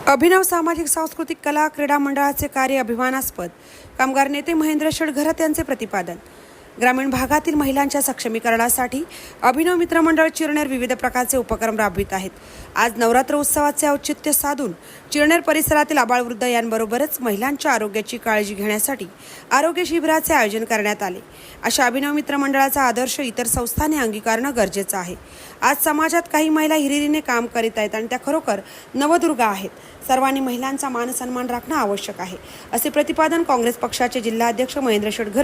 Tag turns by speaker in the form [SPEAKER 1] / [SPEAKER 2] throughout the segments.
[SPEAKER 1] अभिनव सामाजिक सांस्कृतिक कला क्रीडा मंडळाचे कार्य अभिमानास्पद. कामगार नेते महेंद्र शेठ यांचे प्रतिपादन. ग्रामीण भागातील महिलांच्या सक्षमीकरणासाठी अभिनव मित्र मंडळ चिरनेर विविध प्रकारचे उपक्रम राबवित आहेत. आज नवरात्र उत्सवाचे औचित्य साधून चिरनेर परिसरातील आबालवृद्ध यांबरोबरच महिलांच्या आरोग्याची काळजी घेण्यासाठी आरोग्य शिबिराचे आयोजन करण्यात आले. अशा अभिनव मित्र मंडळाचा आदर्श इतर संस्थांनी अंगीकारणं गरजेचं आहे. आज समाजात काही महिला हिरिरीने काम करीत आहेत आणि त्या खरोखर नवदुर्गा आहेत. सर्वांनी महिलांचा मान सन्मान राखणं आवश्यक आहे, असे प्रतिपादन काँग्रेस पक्षाचे जिल्हाध्यक्ष महेंद्र शेठ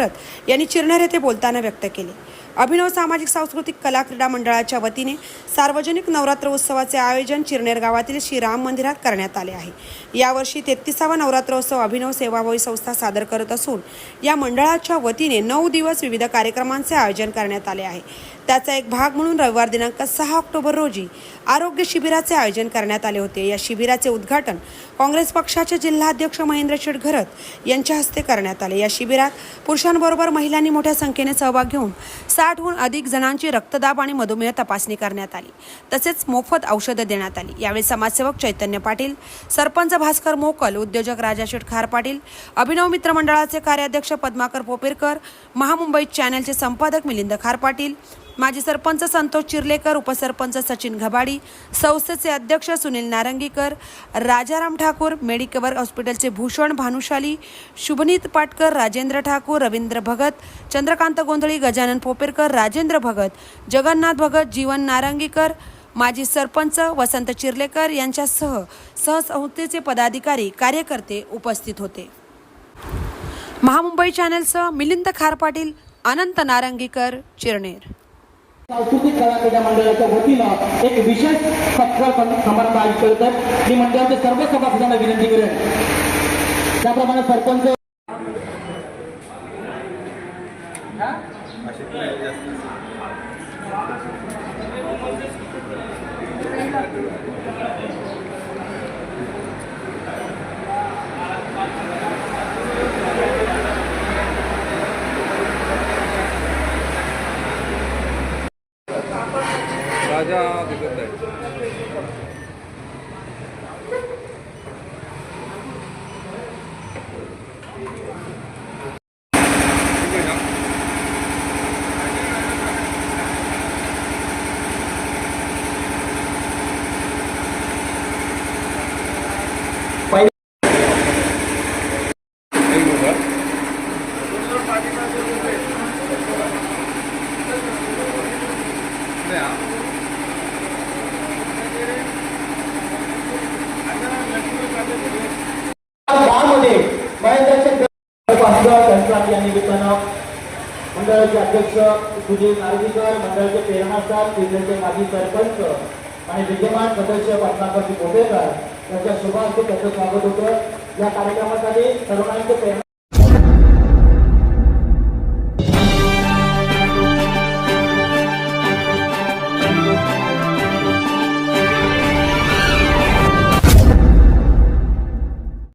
[SPEAKER 1] यांनी चिरनेर येथे बोलताना व्यक्त केले. अभिनव सामाजिक सांस्कृतिक कला क्रीडा मंडळाच्या वतीने सार्वजनिक नवरात्र उत्सवाचे आयोजन चिरनेर गावातील श्रीराम मंदिरात करण्यात आले आहे. यावर्षी 33वा नवरात्रोत्सव अभिनव सेवाभावी संस्था सादर करत असून या मंडळाच्या वतीने 9 दिवस विविध कार्यक्रमांचे आयोजन करण्यात आले आहे. त्याचा एक भाग म्हणून रविवार दिनांक 6 ऑक्टोबर रोजी आरोग्य शिबिराचे आयोजन करण्यात आले होते. या शिबिराचे उद्घाटन काँग्रेस पक्षाचे जिल्हाध्यक्ष महेंद्र शेठ यांच्या हस्ते करण्यात आले. या शिबिरात पुरुषांबरोबर महिलांनी मोठ्या संख्येने सहभाग घेऊन 60हून अधिक जणांची रक्तदाब आणि मधुमेह तपासणी करण्यात आली. तसेच मोफत औषधं देण्यात आली. यावेळी समाजसेवक चैतन्य पाटील, सरपंच भास्कर मोकल, उद्योजक राजाशेठ खार पाटील, अभिनव मित्र मंडळाचे कार्याध्यक्ष पद्माकर पोपेरकर, महामुंबई चॅनलचे संपादक मिलिंद खार पाटील, माजी सरपंच संतोष चिर्लेकर, उपसरपंच सचिन घबाडी, संस्थेचे अध्यक्ष सुनील नारंगीकर, राजाराम ठाकूर, मेडिकवर हॉस्पिटलचे भूषण भानुशाली, शुभनीत पाटकर, राजेंद्र ठाकूर, रवींद्र भगत, चंद्रकांत गोंधळी, गजानन पोपेरकर, राजेंद्र भगत, जगन्नाथ भगत, जीवन नारंगीकर, माजी सरपंच वसंत चिर्लेकर यांच्यासह संस्थेचे पदाधिकारी कार्यकर्ते उपस्थित होते. महामुंबई चॅनलसह मिलिंद खार पाटील, अनंत नारंगीकर, चिरनेर.
[SPEAKER 2] सांस्कृतिक कला क्रीडा मंडळाच्या वतीनं एक विशेष सत्कार समारंभ आयोजित करतात. मी मंडळाच्या सर्व सभासदांना विनंती करेन, त्याप्रमाणे सरपंच
[SPEAKER 3] राजा दिसत आहे. मंडळाचे अध्यक्ष सुनील नारंगीकर, मंडळाचे प्रेरणास्थान जिल्ह्याचे माजी सरपंच आणि विद्यमान सदस्य पद्माकर पोपेकर यांच्या शुभार्थ त्याचं स्वागत होतं. या कार्यक्रमासाठी तरुणांचे